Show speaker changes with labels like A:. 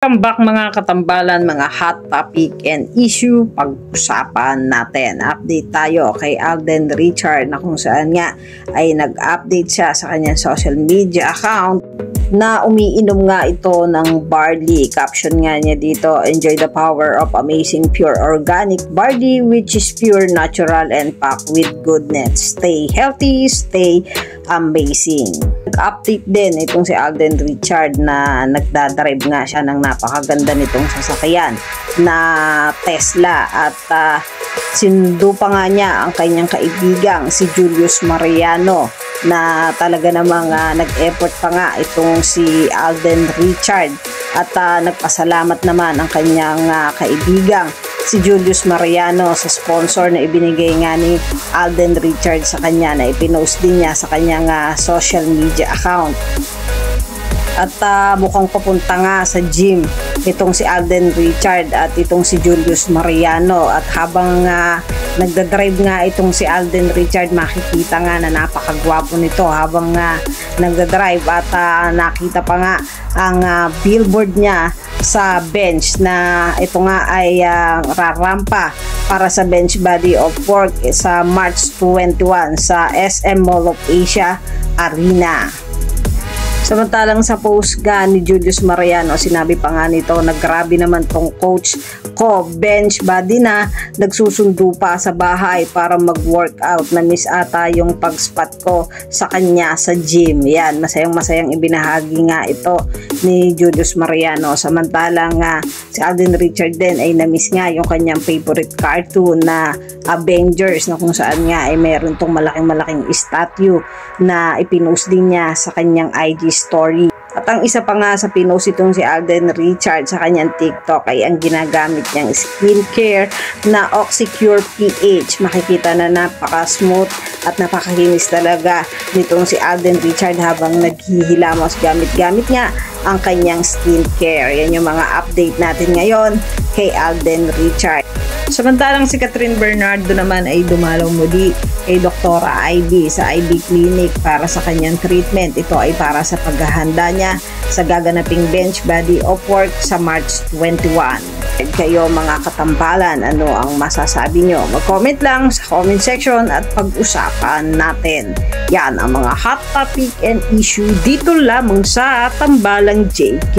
A: Welcome back mga katambalan, mga hot topic and issue pag-usapan natin. Update tayo kay Alden Richard na kung saan nga ay nag-update siya sa kanyang social media account na umiinom nga ito ng barley. Caption nga niya dito, "Enjoy the power of amazing pure organic barley which is pure, natural and packed with goodness. Stay healthy, stay amazing." Nag-update din itong si Alden Richard na nagdadrive nga siya ng napakaganda nitong sasakyan na Tesla at sinundo pa nga niya ang kanyang kaibigang si Julius Mariano na talaga namang nag-effort pa nga itong si Alden Richard at nagpasalamat naman ang kanyang kaibigang si Julius Mariano sa sponsor na ibinigay nga ni Alden Richard sa kanya na ipinost din niya sa kanyang social media account. At mukhang papunta nga sa gym itong si Alden Richard at itong si Julius Mariano. At habang nagdadrive nga itong si Alden Richard, makikita nga na napakagwapo nito habang nagdadrive at nakita pa nga ang billboard niya sa bench na ito nga ay rarampa para sa bench body of work sa March 21 sa SM Mall of Asia Arena. Samantalang sa post nga ni Julius Mariano, sinabi pa nga nito na grabe naman tong coach ko, bench body na, nagsusundo pa sa bahay para mag-workout. Na-miss ata yung pag-spot ko sa kanya sa gym. Yan, masayang ibinahagi nga ito ni Julius Mariano. Samantalang si Alden Richard din ay na-miss nga yung kanyang favorite cartoon na Avengers na kung saan nga ay meron tong malaking statue na ipinost din niya sa kanyang IG story. At ang isa pa nga sa pinost itong si Alden Richard sa kanyang TikTok ay ang ginagamit niyang skincare na Oxycure PH. Makikita na napaka-smooth at napakakinis talaga nitong si Alden Richard habang naghihilamos gamit nga ang kanyang skincare. Yan yung mga update natin ngayon kay Alden Richard. Samantalang si Catherine Bernardo naman ay dumalaw muli kay Dr. Ivy sa Ivy Clinic para sa kanyang treatment. Ito ay para sa paghahanda niya sa gaganaping bench body of work sa March 21. Kayo mga katambalan, ano ang masasabi nyo? Mag-comment lang sa comment section at pag-usapan natin. Yan ang mga hot topic and issue dito lamang sa Tambalang JK.